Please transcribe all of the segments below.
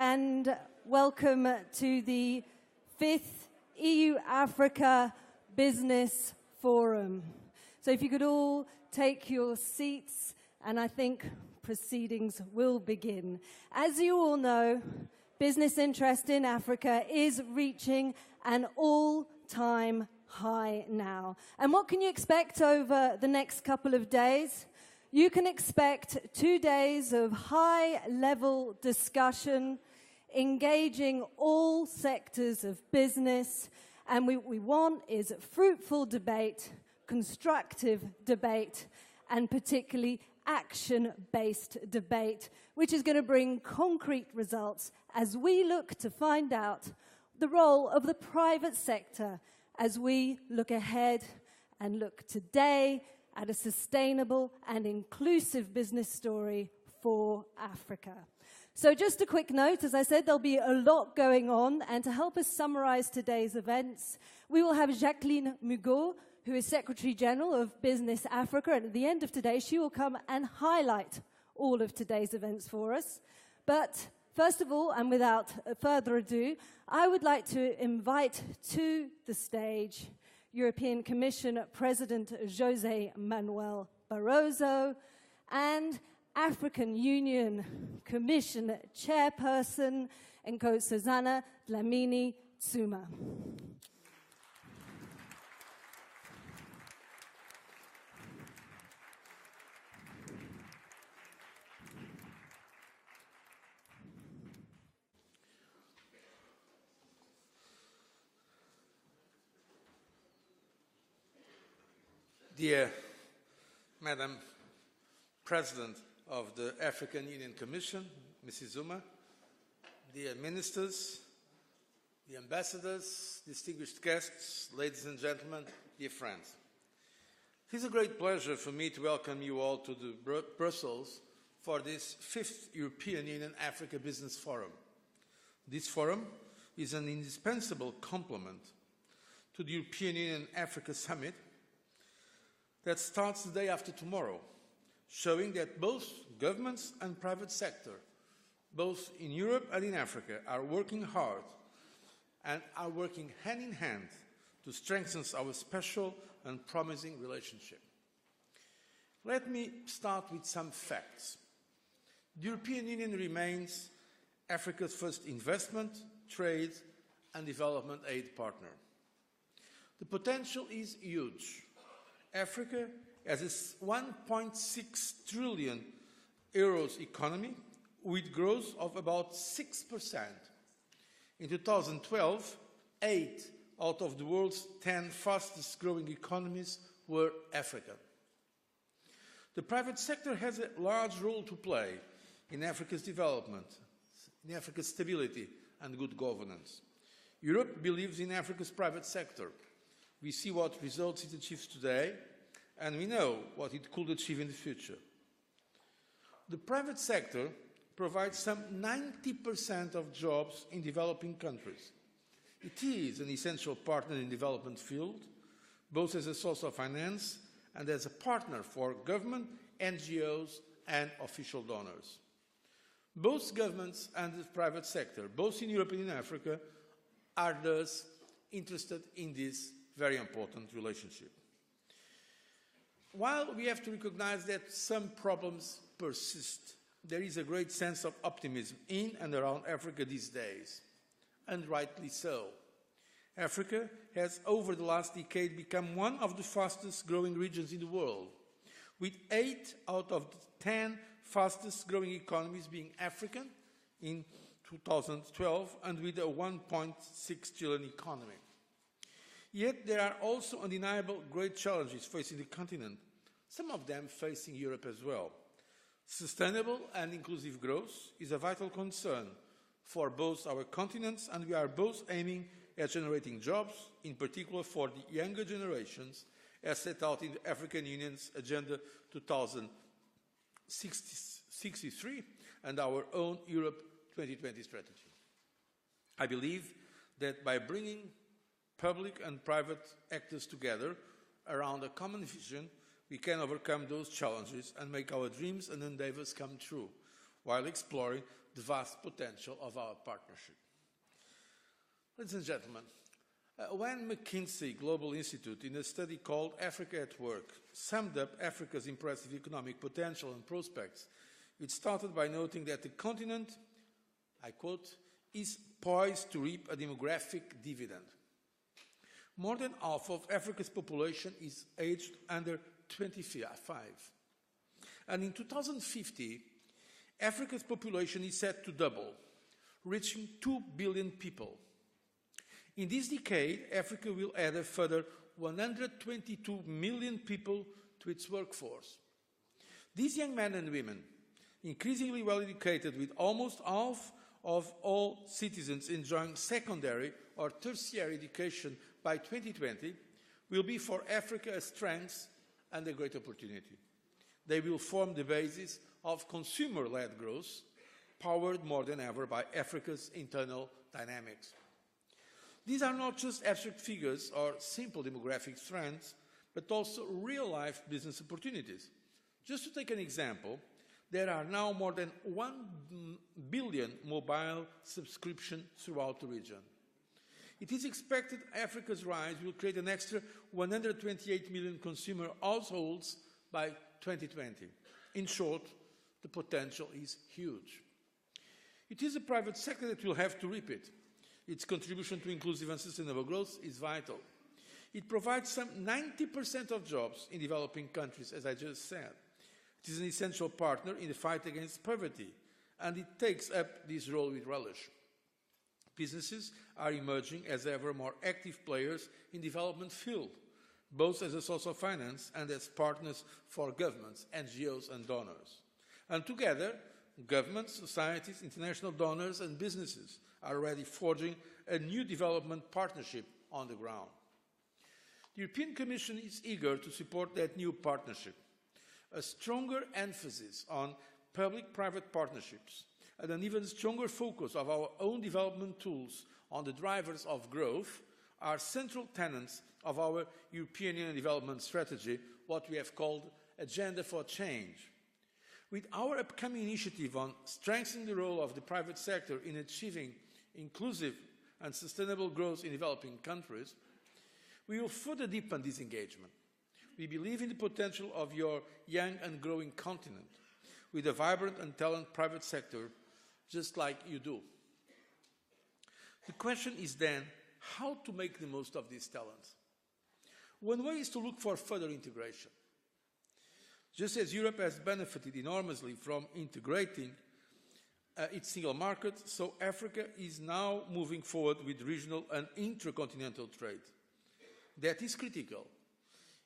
And welcome to the 5th EU-Africa Business Forum. So if you could all take your seats, and I think proceedings will begin. As you all know, business interest in Africa is reaching an all-time high now. And what can you expect over the next couple of days? You can expect 2 days of high-level discussion, engaging all sectors of business, and what we want is fruitful debate, constructive debate, and particularly action-based debate, which is going to bring concrete results as we look to find out the role of the private sector as we look ahead and look today at a sustainable and inclusive business story for Africa. So just a quick note, as I said, there'll be a lot going on, and to help us summarize today's events, we will have Jacqueline Mugot, who is Secretary General of Business Africa, and at the end of today, she will come and highlight all of today's events for us. But first of all, and without further ado, I would like to invite to the stage European Commission President José Manuel Barroso and African Union Commission Chairperson Nkosazana Dlamini-Zuma. Dear Madam President of the African Union Commission, Mrs. Zuma, dear ministers, the ambassadors, distinguished guests, ladies and gentlemen, dear friends. It is a great pleasure for me to welcome you all to Brussels for this 5th European Union Africa Business Forum. This forum is an indispensable complement to the European Union Africa Summit that starts the day after tomorrow, showing that both governments and private sector, both in Europe and in Africa, are working hard and are working hand in hand to strengthen our special and promising relationship. Let me start with some facts. The European Union remains Africa's first investment, trade and development aid partner. The potential is huge. Africa has a 1.6 trillion euros economy with growth of about 6%. In 2012, 8 out of the world's 10 fastest growing economies were African. The private sector has a large role to play in Africa's development, in Africa's stability and good governance. Europe believes in Africa's private sector. We see what results it achieves today, and we know what it could achieve in the future. The private sector provides some 90% of jobs in developing countries. It is an essential partner in the development field, both as a source of finance and as a partner for government, NGOs, and official donors. Both governments and the private sector, both in Europe and in Africa, are thus interested in this very important relationship. While we have to recognize that some problems persist, there is a great sense of optimism in and around Africa these days, and rightly so. Africa has, over the last decade, become one of the fastest growing regions in the world, with 8 out of the 10 fastest growing economies being African in 2012, and with a 1.6 trillion economy. Yet there are also undeniable great challenges facing the continent, some of them facing Europe as well. Sustainable and inclusive growth is a vital concern for both our continents, and we are both aiming at generating jobs, in particular for the younger generations, as set out in the African Union's Agenda 2063 and our own Europe 2020 strategy. I believe that by bringing public and private actors together around a common vision, we can overcome those challenges and make our dreams and endeavors come true, while exploring the vast potential of our partnership. Ladies and gentlemen, when McKinsey Global Institute, in a study called Africa at Work, summed up Africa's impressive economic potential and prospects, it started by noting that the continent, I quote, is poised to reap a demographic dividend. More than half of Africa's population is aged under 25. And in 2050, Africa's population is set to double, reaching 2 billion people. In this decade, Africa will add a further 122 million people to its workforce. These young men and women, increasingly well educated, with almost half of all citizens enjoying secondary or tertiary education by 2020, will be for Africa a strength and a great opportunity. They will form the basis of consumer-led growth, powered more than ever by Africa's internal dynamics. These are not just abstract figures or simple demographic trends, but also real-life business opportunities. Just to take an example, there are now more than 1 billion mobile subscriptions throughout the region. It is expected Africa's rise will create an extra 128 million consumer households by 2020. In short, the potential is huge. It is the private sector that will have to reap it. Its contribution to inclusive and sustainable growth is vital. It provides some 90% of jobs in developing countries, as I just said. It is an essential partner in the fight against poverty, and it takes up this role with relish. Businesses are emerging as ever more active players in the development field, both as a source of finance and as partners for governments, NGOs and donors. And together, governments, societies, international donors and businesses are already forging a new development partnership on the ground. The European Commission is eager to support that new partnership. A stronger emphasis on public-private partnerships and an even stronger focus of our own development tools on the drivers of growth are central tenets of our European Union development strategy, what we have called Agenda for Change. With our upcoming initiative on strengthening the role of the private sector in achieving inclusive and sustainable growth in developing countries, we will further deepen this engagement. We believe in the potential of your young and growing continent, with a vibrant and talented private sector, just like you do. The question is then, how to make the most of these talents? One way is to look for further integration. Just as Europe has benefited enormously from integrating its single market, so Africa is now moving forward with regional and intercontinental trade. That is critical.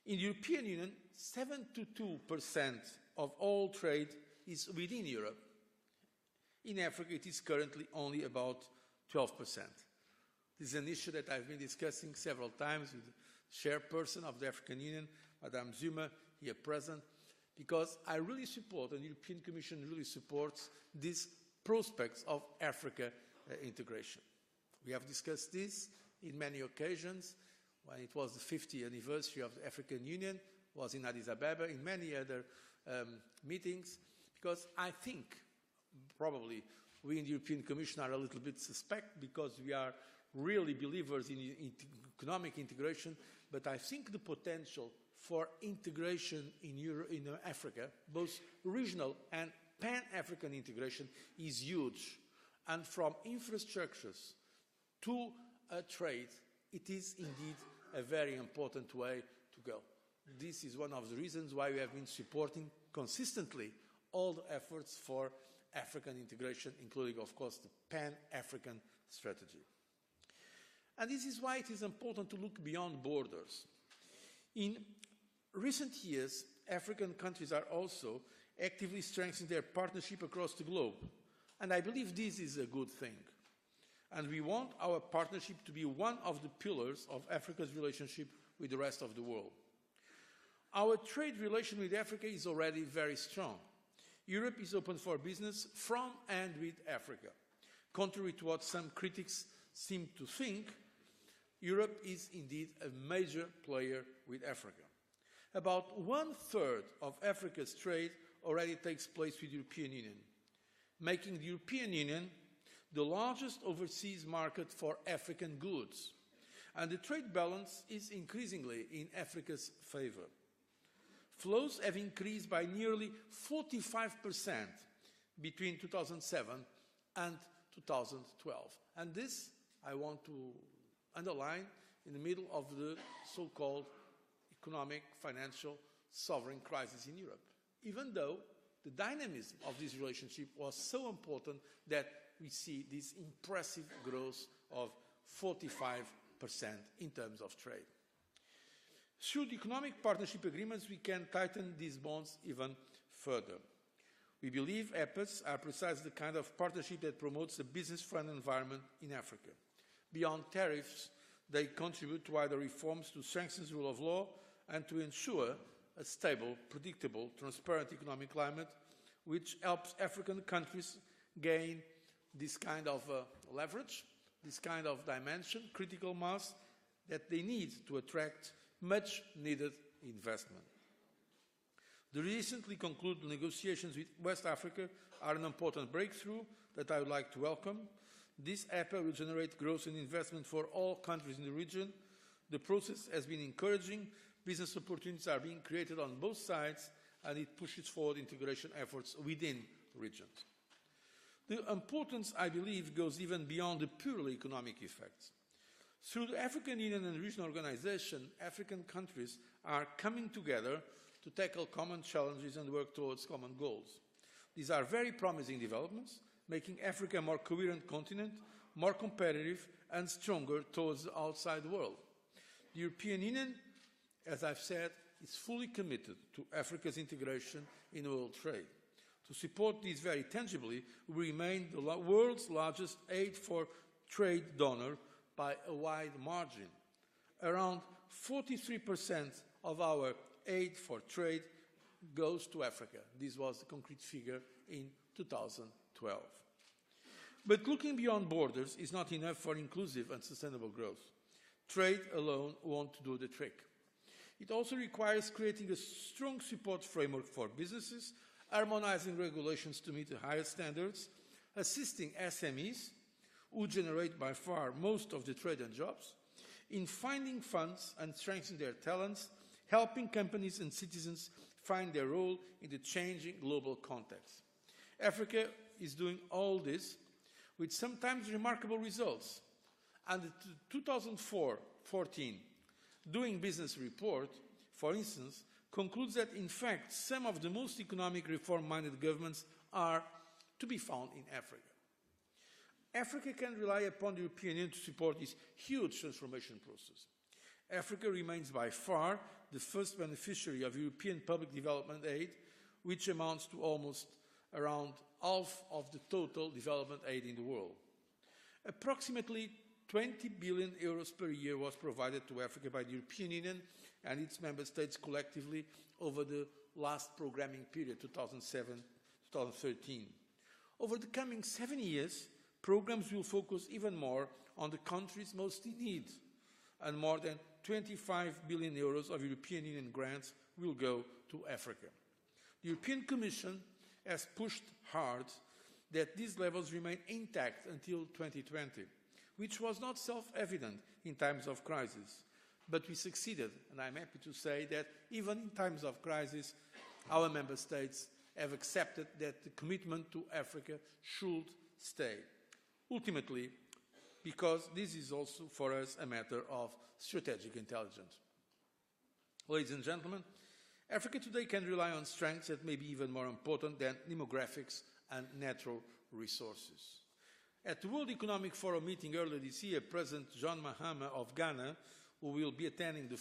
In the European Union, 72% of all trade is within Europe. In Africa, it is currently only about 12%. This is an issue that I've been discussing several times with the Chairperson of the African Union, Madame Zuma, here present, because I really support, and the European Commission really supports, these prospects of Africa integration. We have discussed this in many occasions, when it was the 50th anniversary of the African Union, was in Addis Ababa, in many other meetings, because I think probably we in the European Commission are a little bit suspect because we are really believers in economic integration, but I think the potential for integration in Africa, both regional and pan-African integration, is huge. And from infrastructures to trade, it is indeed a very important way to go. This is one of the reasons why we have been supporting consistently all the efforts for African integration, including, of course, the Pan-African strategy. And this is why it is important to look beyond borders. In recent years, African countries are also actively strengthening their partnership across the globe. And I believe this is a good thing. And we want our partnership to be one of the pillars of Africa's relationship with the rest of the world. Our trade relation with Africa is already very strong. Europe is open for business from and with Africa. Contrary to what some critics seem to think, Europe is indeed a major player with Africa. About 1/3 of Africa's trade already takes place with the European Union. making the European Union the largest overseas market for African goods. And the trade balance is increasingly in Africa's favor. Flows have increased by nearly 45% between 2007 and 2012. And this, I want to underline, in the middle of the so-called economic, financial, sovereign crisis in Europe, even though the dynamism of this relationship was so important that we see this impressive growth of 45% in terms of trade. Through the economic partnership agreements, we can tighten these bonds even further. We believe EPAs are precisely the kind of partnership that promotes a business-friendly environment in Africa. Beyond tariffs, they contribute to wider reforms to strengthen the rule of law and to ensure a stable, predictable, transparent economic climate, which helps African countries gain this kind of leverage, this kind of dimension, critical mass, that they need to attract much needed investment. The recently concluded negotiations with West Africa are an important breakthrough that I would like to welcome. This EPA will generate growth and investment for all countries in the region. The process has been encouraging. Business opportunities are being created on both sides, and it pushes forward integration efforts within regions. The importance, I believe, goes even beyond the purely economic effects. Through the African Union and Regional Organization, African countries are coming together to tackle common challenges and work towards common goals. These are very promising developments, making Africa a more coherent continent, more competitive and stronger towards the outside world. The European Union, as I've said, is fully committed to Africa's integration in world trade. To support this very tangibly, we remain the world's largest aid for trade donor by a wide margin. Around 43% of our aid for trade goes to Africa. This was the concrete figure in 2012. But looking beyond borders is not enough for inclusive and sustainable growth. Trade alone won't do the trick. It also requires creating a strong support framework for businesses, harmonizing regulations to meet the highest standards, assisting SMEs, who generate by far most of the trade and jobs, in finding funds and strengthening their talents, helping companies and citizens find their role in the changing global context. Africa is doing all this with sometimes remarkable results. And the 2014 Doing Business report, for instance, concludes that, in fact, some of the most economic reform-minded governments are to be found in Africa. Africa can rely upon the European Union to support this huge transformation process. Africa remains by far the first beneficiary of European public development aid, which amounts to almost around half of the total development aid in the world. Approximately 20 billion euros per year was provided to Africa by the European Union and its member states collectively over the last programming period, 2007-2013. Over the coming 7 years, programs will focus even more on the countries most in need, and more than 25 billion euros of European Union grants will go to Africa. The European Commission has pushed hard that these levels remain intact until 2020, which was not self-evident in times of crisis. But we succeeded, and I'm happy to say that even in times of crisis, our member states have accepted that the commitment to Africa should stay. Ultimately, because this is also for us a matter of strategic intelligence. Ladies and gentlemen, Africa today can rely on strengths that may be even more important than demographics and natural resources. At the World Economic Forum meeting earlier this year, President John Mahama of Ghana, who will be attending this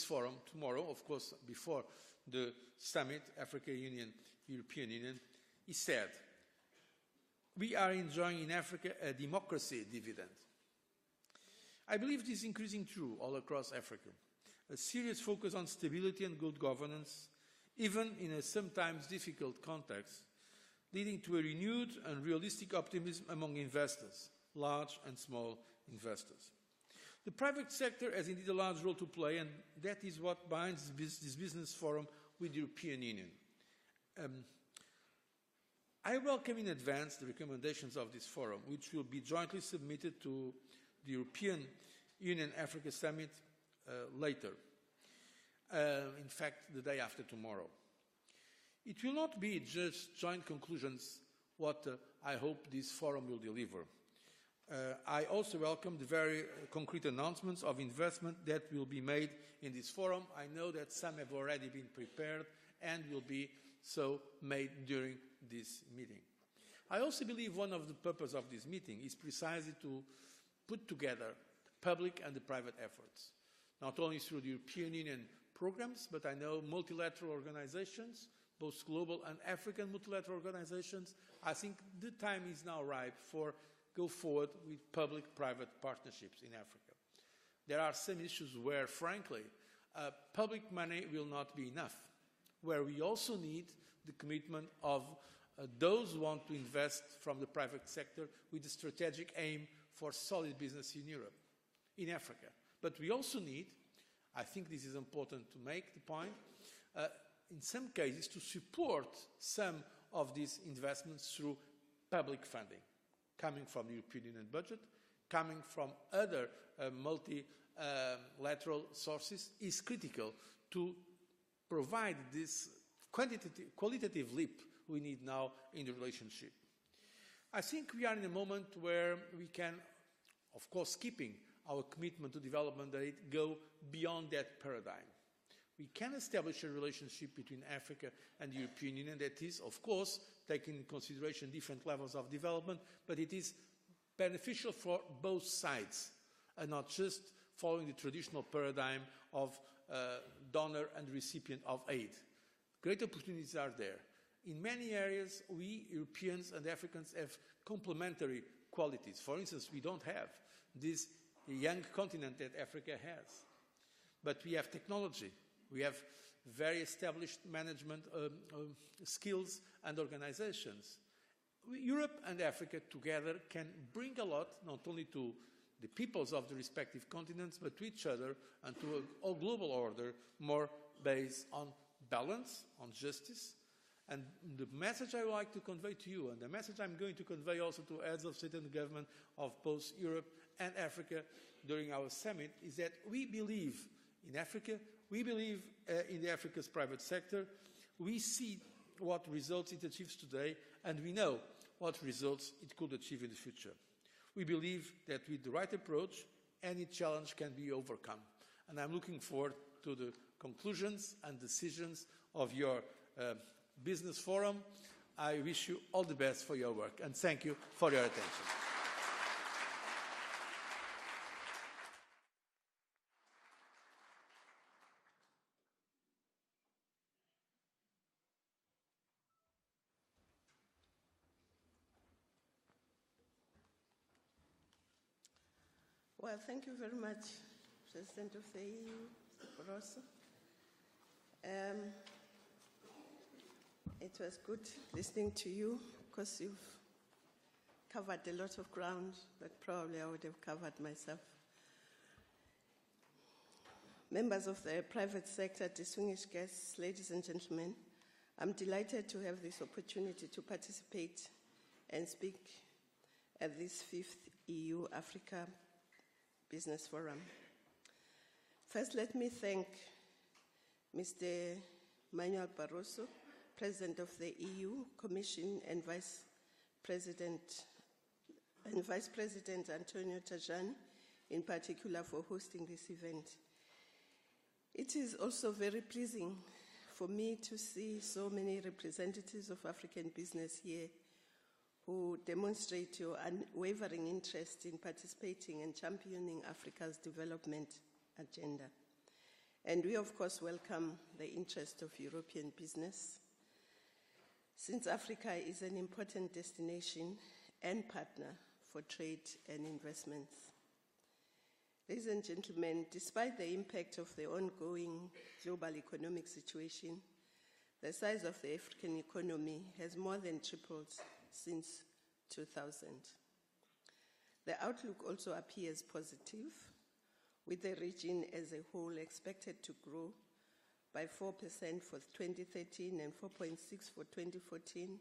forum tomorrow, of course, before the summit, Africa Union, European Union, he said, "We are enjoying in Africa a democracy dividend." I believe this is increasing true all across Africa. A serious focus on stability and good governance, even in a sometimes difficult context, leading to a renewed and realistic optimism among investors, large and small investors. The private sector has indeed a large role to play, and that is what binds this business forum with the European Union. I welcome in advance the recommendations of this forum, which will be jointly submitted to the European Union-Africa Summit later. In fact, the day after tomorrow. It will not be just joint conclusions what I hope this forum will deliver. I also welcome the very concrete announcements of investment that will be made in this forum. I know that some have already been prepared and will be so made during this meeting. I also believe one of the purposes of this meeting is precisely to put together the public and the private efforts, not only through the European Union programs, but I know multilateral organizations, both global and African multilateral organizations. I think the time is now ripe for go forward with public-private partnerships in Africa. There are some issues where, frankly, public money will not be enough, where we also need the commitment of those who want to invest from the private sector with the strategic aim for solid business in Europe, in Africa. But we also need, I think this is important to make the point, in some cases to support some of these investments through public funding, coming from the European Union budget, coming from other multilateral sources, is critical to provide this qualitative leap we need now in the relationship. I think we are in a moment where we can, of course, keeping our commitment to development aid, go beyond that paradigm. We can establish a relationship between Africa and the European Union that is, of course, taking into consideration different levels of development, but it is beneficial for both sides, and not just following the traditional paradigm of donor and recipient of aid. Great opportunities are there. In many areas, we Europeans and Africans have complementary qualities. For instance, we don't have this young continent that Africa has, but we have technology. We have very established management skills and organizations. Europe and Africa together can bring a lot, not only to the peoples of the respective continents, but to each other and to a global order more based on balance, on justice. And the message I would like to convey to you, and the message I'm going to convey also to heads of state and government of both Europe and Africa during our summit, is that we believe in Africa, we believe in the Africa's private sector, we see what results it achieves today, and we know what results it could achieve in the future. We believe that with the right approach, any challenge can be overcome. And I'm looking forward to the conclusions and decisions of your business forum. I wish you all the best for your work, and thank you for your attention. Well, thank you very much, President of the EU, Mr. Barroso. It was good listening to you, because you've covered a lot of ground that probably I would have covered myself. Members of the private sector, distinguished guests, ladies and gentlemen, I'm delighted to have this opportunity to participate and speak at this 5th EU-Africa Business Forum. First, let me thank Mr. Manuel Barroso, President of the EU Commission, and Vice President Antonio Tajani, in particular, for hosting this event. It is also very pleasing for me to see so many representatives of African business here who demonstrate your unwavering interest in participating and championing Africa's development agenda. And we, of course, welcome the interest of European business, since Africa is an important destination and partner for trade and investments. Ladies and gentlemen, despite the impact of the ongoing global economic situation, the size of the African economy has more than tripled since 2000. The outlook also appears positive, with the region as a whole expected to grow by 4% for 2013 and 4.6% for 2014,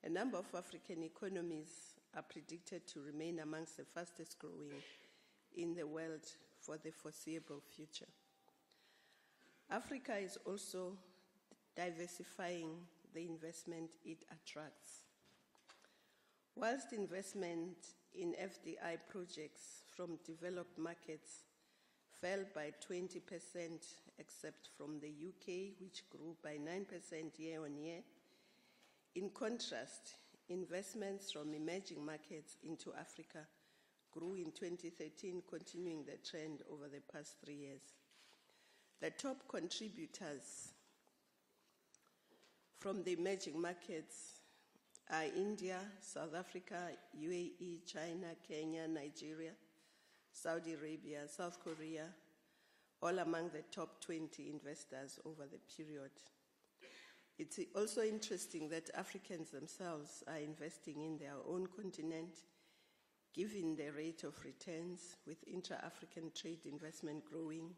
A number of African economies are predicted to remain amongst the fastest growing in the world for the foreseeable future. Africa is also diversifying the investment it attracts. Whilst investment in FDI projects from developed markets fell by 20% except from the UK, which grew by 9% year on year, in contrast, investments from emerging markets into Africa grew in 2013, continuing the trend over the past 3 years. The top contributors from the emerging markets are India, South Africa, UAE, China, Kenya, Nigeria, Saudi Arabia, South Korea, all among the top 20 investors over the period. It's also interesting that Africans themselves are investing in their own continent, given the rate of returns, with intra-African trade investment growing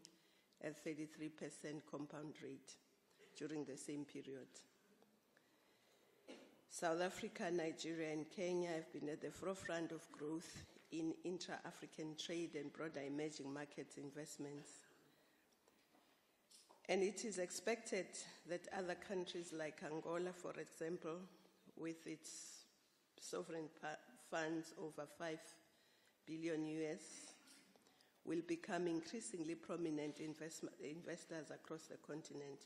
at 33% compound rate during the same period. South Africa, Nigeria, and Kenya have been at the forefront of growth in intra-African trade and broader emerging markets investments. And it is expected that other countries like Angola, for example, with its sovereign funds over $5 billion US, will become increasingly prominent investors across the continent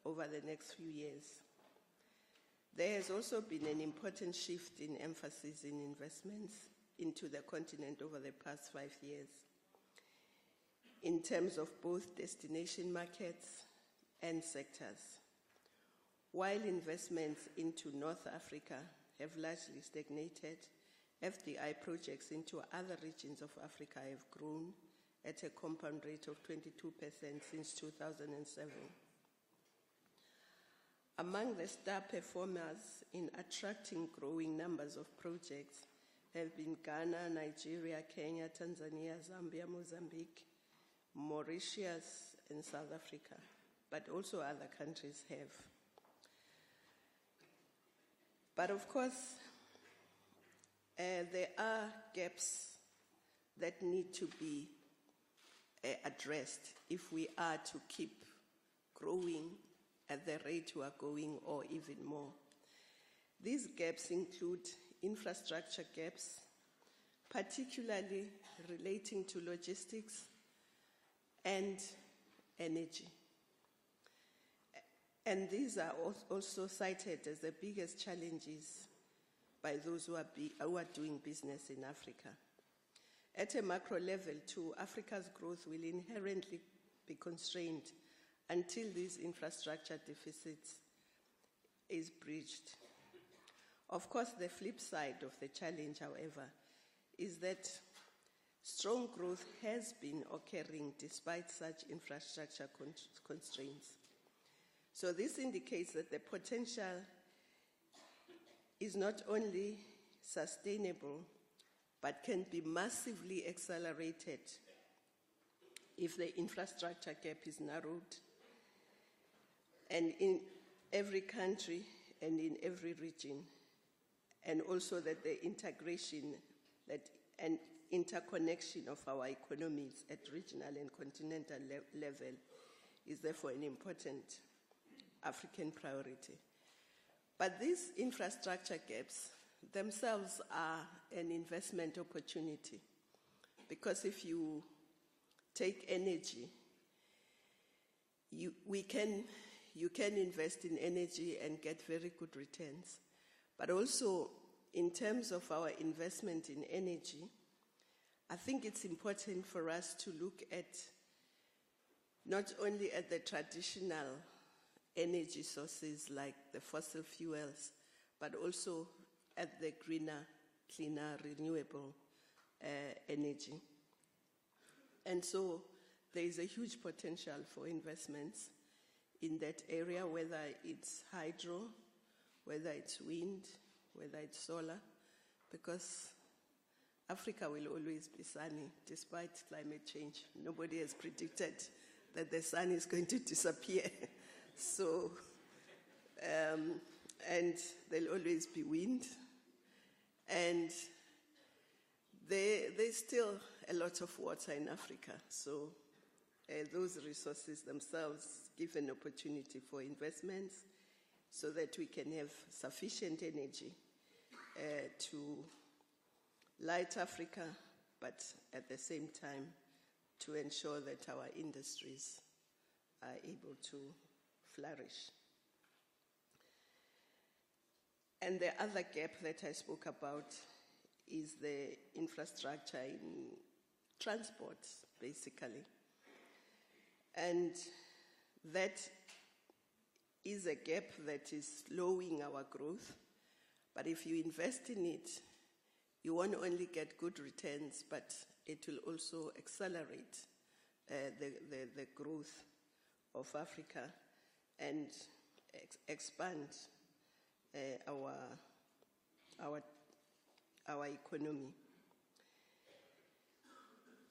over the next few years. There has also been an important shift in emphasis in investments into the continent over the past 5 years, in terms of both destination markets and sectors. While investments into North Africa have largely stagnated, FDI projects into other regions of Africa have grown at a compound rate of 22% since 2007. Among the star performers in attracting growing numbers of projects have been Ghana, Nigeria, Kenya, Tanzania, Zambia, Mozambique, Mauritius, and South Africa, but also other countries have. But of course, there are gaps that need to be addressed if we are to keep growing at the rate we are going, or even more. These gaps include infrastructure gaps, particularly relating to logistics and energy. And these are also cited as the biggest challenges by those who are doing business in Africa. At a macro level, too, Africa's growth will inherently be constrained until these infrastructure deficits is bridged. Of course, the flip side of the challenge, however, is that strong growth has been occurring despite such infrastructure constraints. So this indicates that the potential is not only sustainable, but can be massively accelerated if the infrastructure gap is narrowed, and in every country and in every region, and also that the integration and interconnection of our economies at regional and continental level is therefore an important African priority. But these infrastructure gaps themselves are an investment opportunity, because if you take energy, you can invest in energy and get very good returns. But also, in terms of our investment in energy, I think it's important for us to look at not only at the traditional energy sources like the fossil fuels, but also at the greener, cleaner, renewable energy. And so there is a huge potential for investments in that area, whether it's hydro, whether it's wind, whether it's solar, because Africa will always be sunny despite climate change. Nobody has predicted that the sun is going to disappear. So and there'll always be wind. And there's still a lot of water in Africa, so those resources themselves give an opportunity for investments so that we can have sufficient energy to light Africa, but at the same time to ensure that our industries are able to flourish. And the other gap that I spoke about is the infrastructure in transport, basically. And that is a gap that is slowing our growth. But if you invest in it, you won't only get good returns, but it will also accelerate the growth of Africa and expand our economy.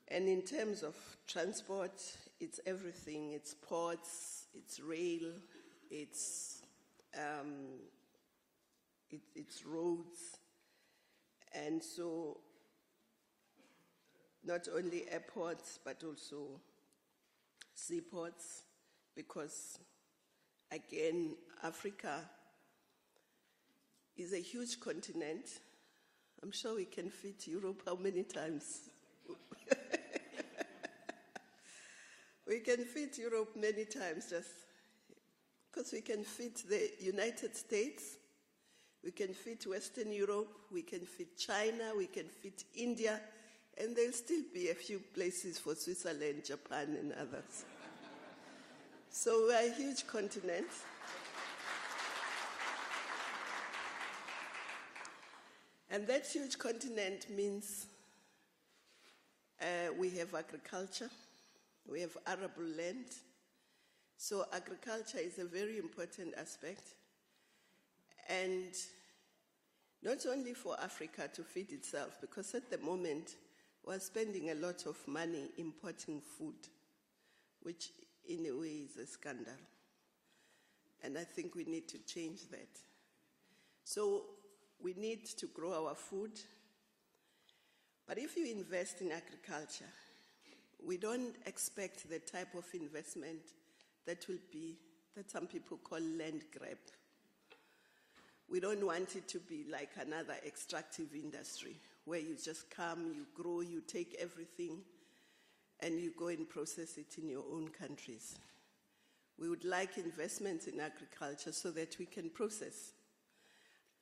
And in terms of transport, it's everything. It's ports, it's rail, it's roads. And so not only airports, but also seaports, because again, Africa is a huge continent. I'm sure we can fit Europe how many times? We can fit Europe many times, just because we can fit the United States, we can fit Western Europe, we can fit China, we can fit India, and there'll still be a few places for Switzerland, Japan, and others. So we're a huge continent. And that huge continent means we have agriculture, we have arable land. So agriculture is a very important aspect. And not only for Africa to feed itself, because at the moment we're spending a lot of money importing food, which in a way is a scandal. And I think we need to change that. So we need to grow our food. But if you invest in agriculture, we don't expect the type of investment that some people call land grab. We don't want it to be like another extractive industry where you just come, you grow, you take everything, and you go and process it in your own countries. We would like investments in agriculture so that we can process.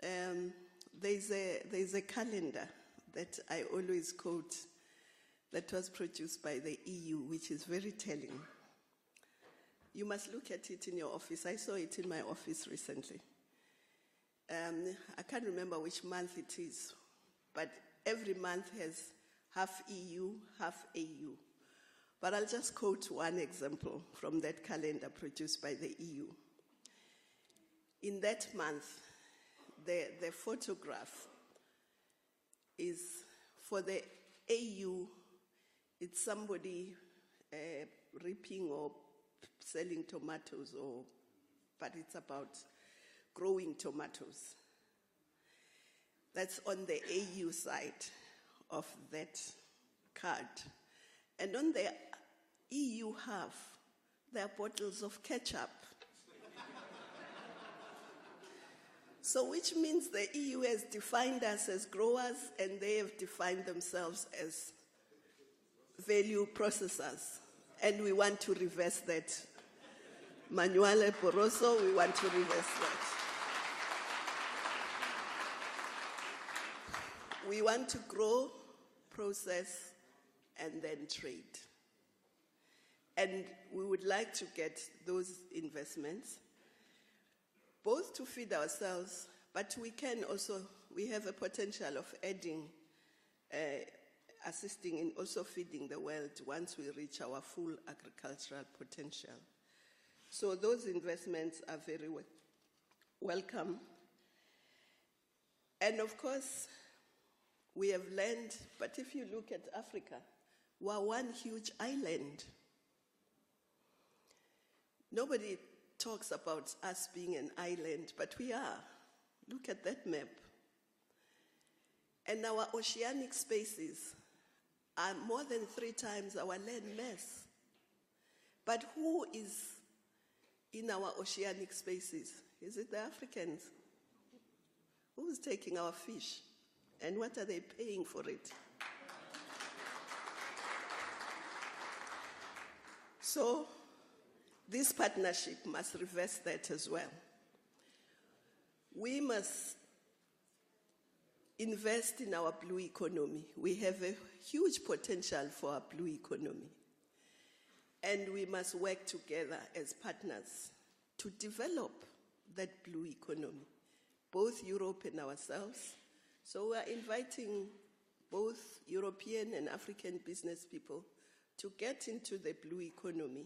There's a calendar that I always quote that was produced by the EU, which is very telling. You must look at it in your office. I saw it in my office recently. I can't remember which month it is, but every month has half EU, half AU. But I'll just quote one example from that calendar produced by the EU. In that month, the photograph is for the AU, it's somebody reaping or selling tomatoes, but it's about growing tomatoes. That's on the AU side of that card. And on the EU half, there are bottles of ketchup. So which means the EU has defined us as growers and they have defined themselves as value processors. And we want to reverse that. Manuel Barroso, we want to reverse that. We want to grow, process, and then trade. And we would like to get those investments, both to feed ourselves, but we have a potential of adding, assisting in also feeding the world once we reach our full agricultural potential. So those investments are very welcome. And of course, we have land, but if you look at Africa, we're one huge island. Nobody talks about us being an island, but we are. look at that map. And our oceanic spaces are more than 3 times our land mass. But who is in our oceanic spaces? Is it the Africans? Who's taking our fish? And what are they paying for it? So this partnership must reverse that as well. We must invest in our blue economy. We have a huge potential for our blue economy. And we must work together as partners to develop that blue economy, both Europe and ourselves. So we are inviting both European and African business people to get into the blue economy.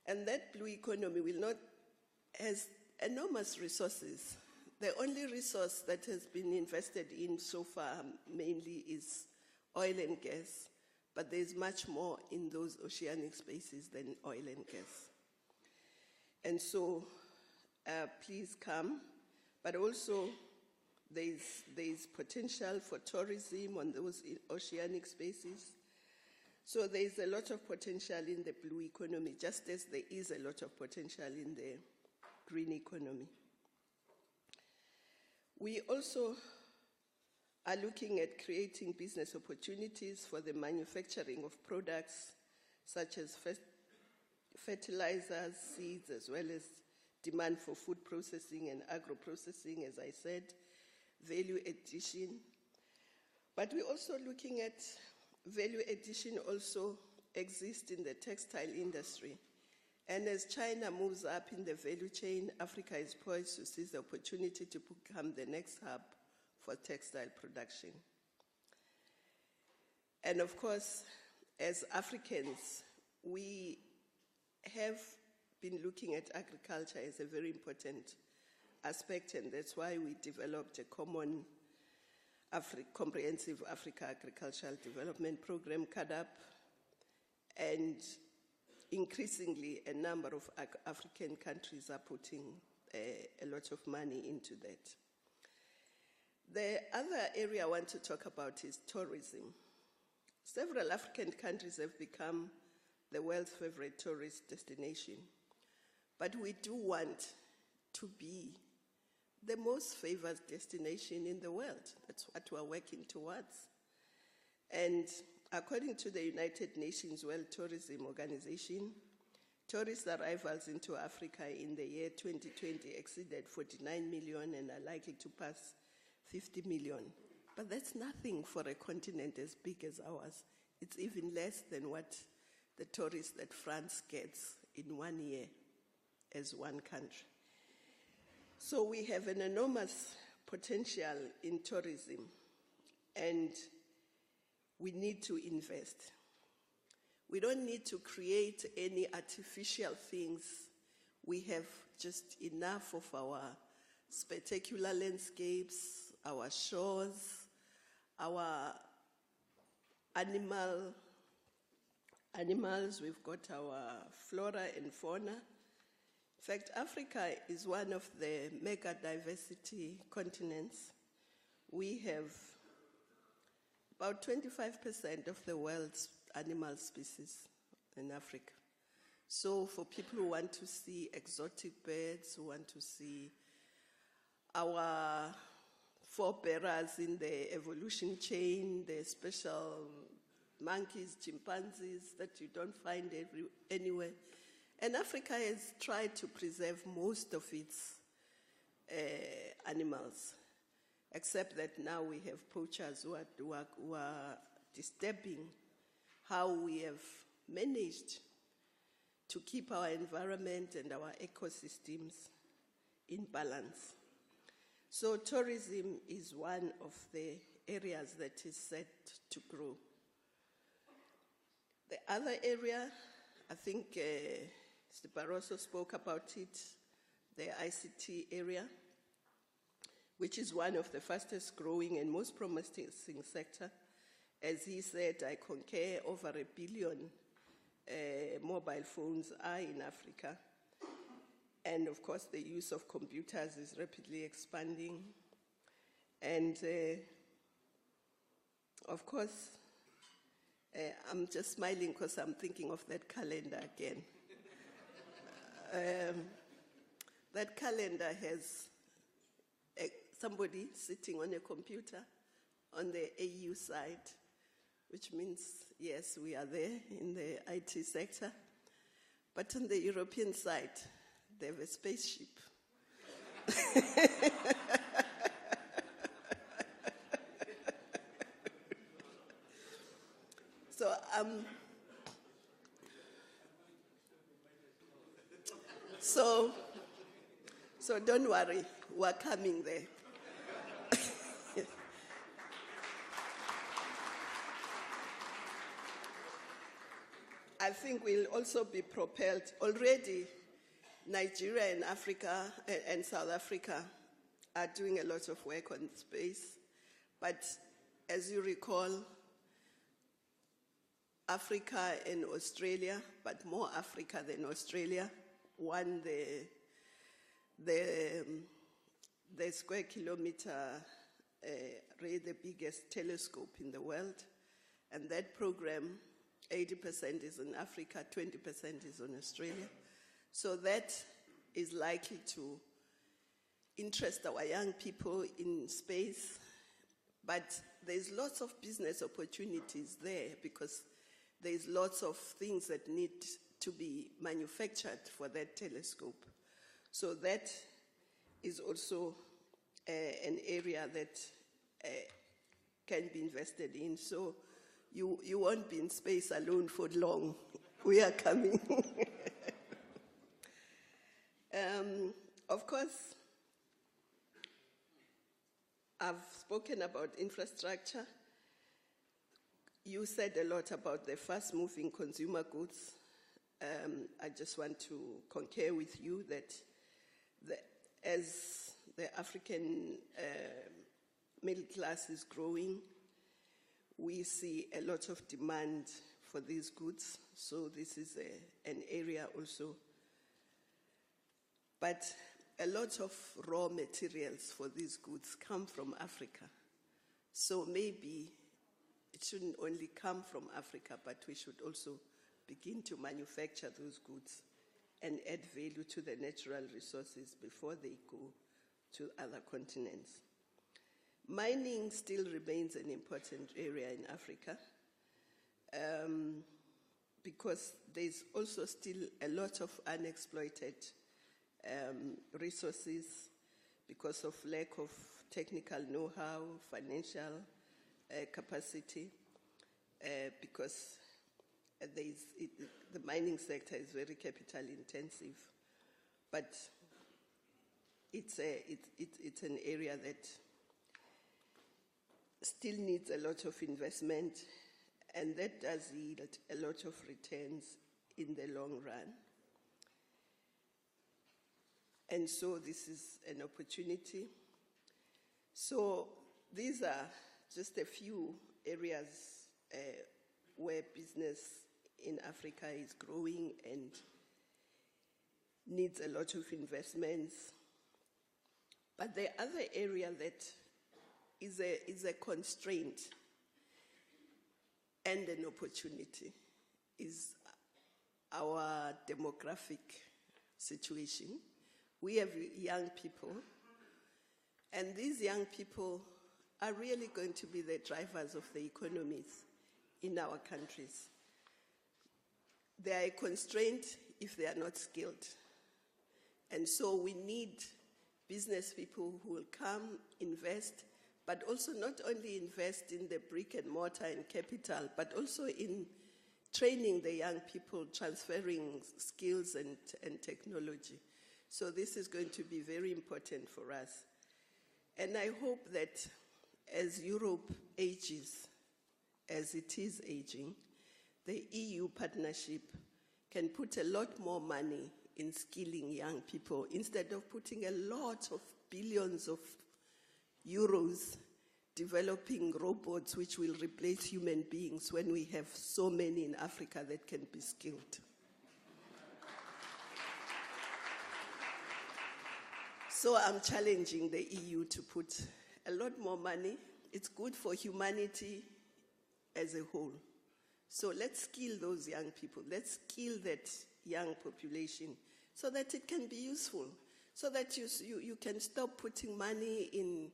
And that blue economy has enormous resources. The only resource that has been invested in so far mainly is oil and gas, but there's much more in those oceanic spaces than oil and gas. And so please come, but also there's potential for tourism on those oceanic spaces. So there's a lot of potential in the blue economy, just as there is a lot of potential in the green economy. We also are looking at creating business opportunities for the manufacturing of products such as fertilizers, seeds, as well as demand for food processing and agro-processing, as I said, value addition. But we're also looking at value addition also exists in the textile industry. And as China moves up in the value chain, Africa is poised to seize the opportunity to become the next hub for textile production. And of course, as Africans, we have been looking at agriculture as a very important aspect, and that's why we developed a common comprehensive Africa Agricultural Development Program, CADAP, and increasingly a number of African countries are putting a lot of money into that. The other area I want to talk about is tourism. Several African countries have become the world's favorite tourist destination, but we do want to be the most favored destination in the world. That's what we're working towards. And according to the United Nations World Tourism Organization, tourist arrivals into Africa in the year 2020 exceeded 49 million and are likely to pass 50 million. But that's nothing for a continent as big as ours. It's even less than what the tourists that France gets in 1 year as one country. So we have an enormous potential in tourism, and we need to invest. We don't need to create any artificial things. We have just enough of our spectacular landscapes, our shores, our animals. We've got our flora and fauna. In fact, Africa is one of the mega diversity continents. We have about 25% of the world's animal species in Africa. So for people who want to see exotic birds, who want to see our forebearers in the evolution chain, the special monkeys, chimpanzees that you don't find anywhere. And Africa has tried to preserve most of its animals, except that now we have poachers who are disturbing how we have managed to keep our environment and our ecosystems in balance. So tourism is one of the areas that is set to grow. The other area, I think Mr. Barroso spoke about it, the ICT area, which is one of the fastest growing and most promising sector. As he said, I concur, over 1 billion mobile phones are in Africa. And of course, the use of computers is rapidly expanding. And of course, I'm just smiling because I'm thinking of that calendar again. That calendar has somebody sitting on a computer on the AU side, which means, yes, we are there in the IT sector. But on the European side, they have a spaceship. So don't worry, we're coming there. I think we'll also be propelled. Already, Nigeria and Africa and South Africa are doing a lot of work on space. But as you recall, Africa and Australia, but more Africa than Australia, won the square kilometer, really the biggest telescope in the world. And that program, 80% is in Africa, 20% is in Australia. So that is likely to interest our young people in space. But there's lots of business opportunities there because there's lots of things that need to be manufactured for that telescope. So that is also an area that can be invested in. So you won't be in space alone for long. We are coming. Of course, I've spoken about infrastructure. You said a lot about the fast-moving consumer goods. I just want to concur with you that as the African middle class is growing, we see a lot of demand for these goods. So this is an area also. But a lot of raw materials for these goods come from Africa. So maybe it shouldn't only come from Africa, but we should also begin to manufacture those goods and add value to the natural resources before they go to other continents. Mining still remains an important area in Africa because there's also still a lot of unexploited resources because of lack of technical know-how, financial capacity, because the mining sector is very capital intensive, but it's an area that still needs a lot of investment, and that does yield a lot of returns in the long run. And so this is an opportunity. So these are just a few areas where business in Africa is growing and needs a lot of investments. But the other area that is a constraint and an opportunity is our demographic situation. We have young people, and these young people are really going to be the drivers of the economies in our countries. They are a constraint if they are not skilled. And so we need business people who will come, invest, but also not only invest in the brick and mortar and capital, but also in training the young people, transferring skills and technology. So this is going to be very important for us. And I hope that as Europe ages, as it is aging, the EU partnership can put a lot more money in skilling young people instead of putting a lot of billions of euros developing robots which will replace human beings when we have so many in Africa that can be skilled. So I'm challenging the EU to put a lot more money. It's good for humanity as a whole. So let's skill those young people. Let's skill that young population so that it can be useful, so that you can stop putting money in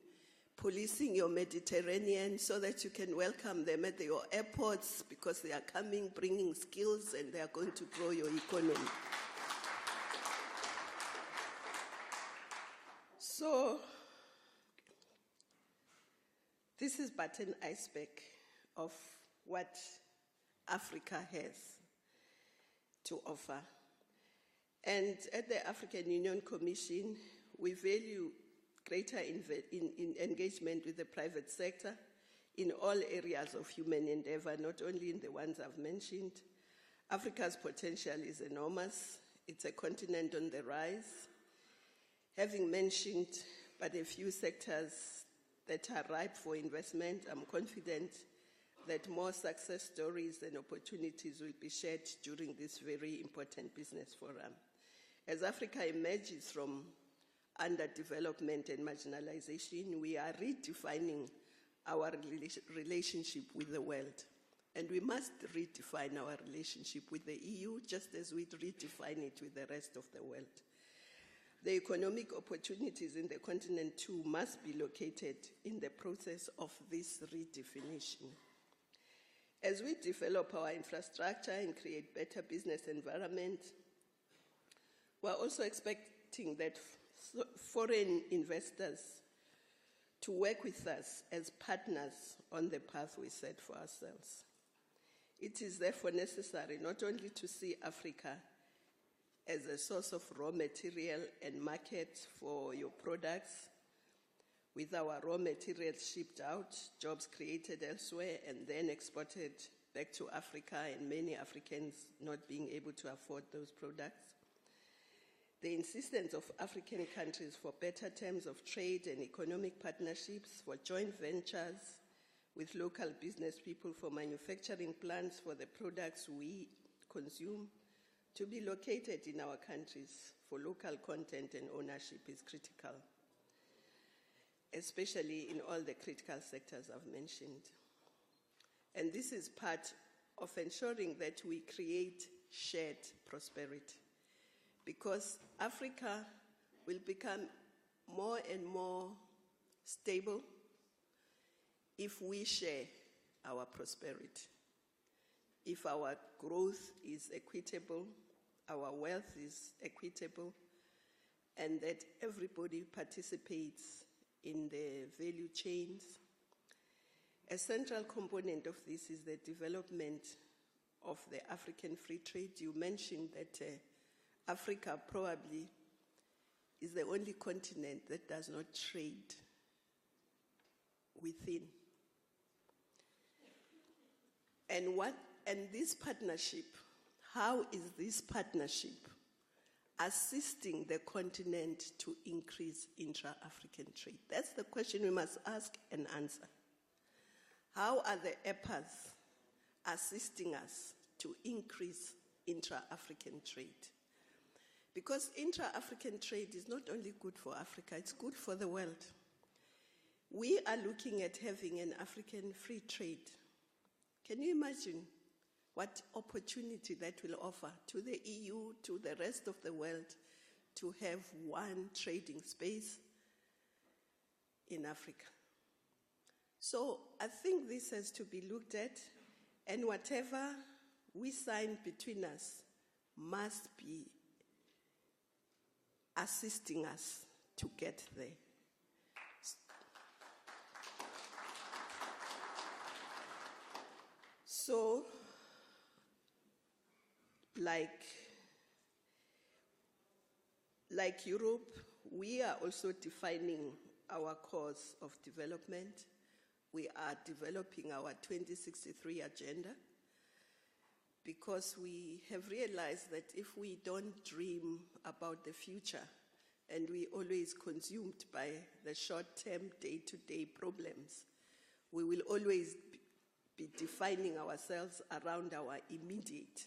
policing your Mediterranean, so that you can welcome them at your airports because they are coming, bringing skills, and they are going to grow your economy. So this is but an iceberg of what Africa has to offer. And at the African Union Commission, we value greater engagement with the private sector in all areas of human endeavor, not only in the ones I've mentioned. Africa's potential is enormous. It's a continent on the rise. Having mentioned but a few sectors that are ripe for investment, I'm confident that more success stories and opportunities will be shared during this very important business forum. As Africa emerges from underdevelopment and marginalization, we are redefining our relationship with the world. And we must redefine our relationship with the EU just as we redefine it with the rest of the world. The economic opportunities in the continent too must be located in the process of this redefinition. As we develop our infrastructure and create better business environment, we're also expecting that foreign investors to work with us as partners on the path we set for ourselves. It is therefore necessary not only to see Africa as a source of raw material and market for your products, with our raw materials shipped out, jobs created elsewhere, and then exported back to Africa, and many Africans not being able to afford those products. The insistence of African countries for better terms of trade and economic partnerships, for joint ventures with local business people, for manufacturing plants for the products we consume, to be located in our countries for local content and ownership is critical, especially in all the critical sectors I've mentioned. And this is part of ensuring that we create shared prosperity, because Africa will become more and more stable if we share our prosperity. If our growth is equitable, our wealth is equitable, and that everybody participates in the value chains. A central component of this is the development of the African free trade. You mentioned that Africa probably is the only continent that does not trade within. And this partnership, how is this partnership assisting the continent to increase intra-African trade? That's the question we must ask and answer. How are the EPAs assisting us to increase intra-African trade? Because intra-African trade is not only good for Africa, it's good for the world. We are looking at having an African free trade. Can you imagine what opportunity that will offer to the EU, to the rest of the world, to have one trading space in Africa? So I think this has to be looked at, and whatever we sign between us must be assisting us to get there. So, like Europe, we are also defining our course of development. We are developing our 2063 agenda because we have realized that if we don't dream about the future and we always consumed by the short-term, day-to-day problems, we will always be defining ourselves around our immediate,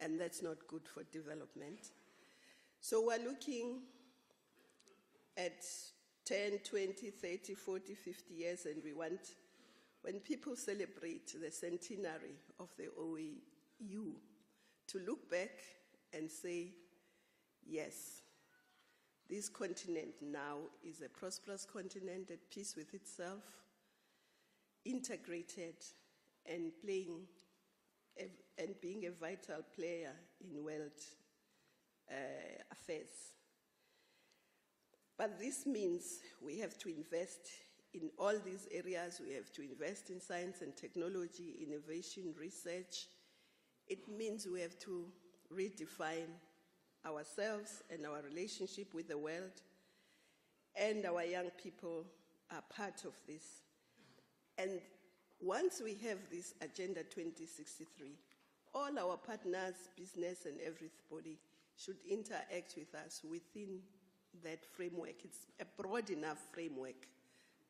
and that's not good for development. So we're looking at 10, 20, 30, 40, 50 years, and we want, when people celebrate the centenary of the OAU, to look back and say, yes, this continent now is a prosperous continent at peace with itself, integrated and being a vital player in world affairs. But this means we have to invest in all these areas. We have to invest in science and technology, innovation, research. It means we have to redefine ourselves and our relationship with the world, and our young people are part of this. And once we have this Agenda 2063, all our partners, business and everybody, should interact with us within that framework. It's a broad enough framework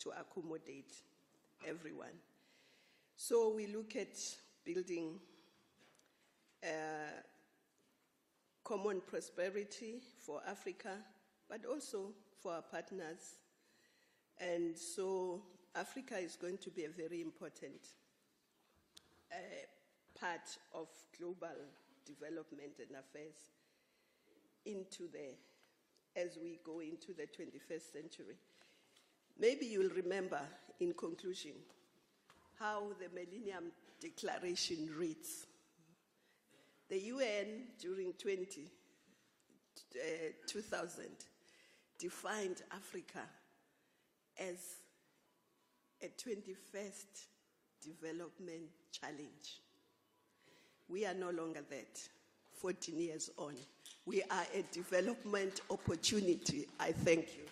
to accommodate everyone. So we look at building common prosperity for Africa, but also for our partners. And so Africa is going to be a very important part of global development and affairs as we go into the 21st century. Maybe you'll remember, in conclusion, how the Millennium Declaration reads. The UN, during 2000, defined Africa as a 21st development challenge. We are no longer that, 14 years on. We are a development opportunity. I thank you.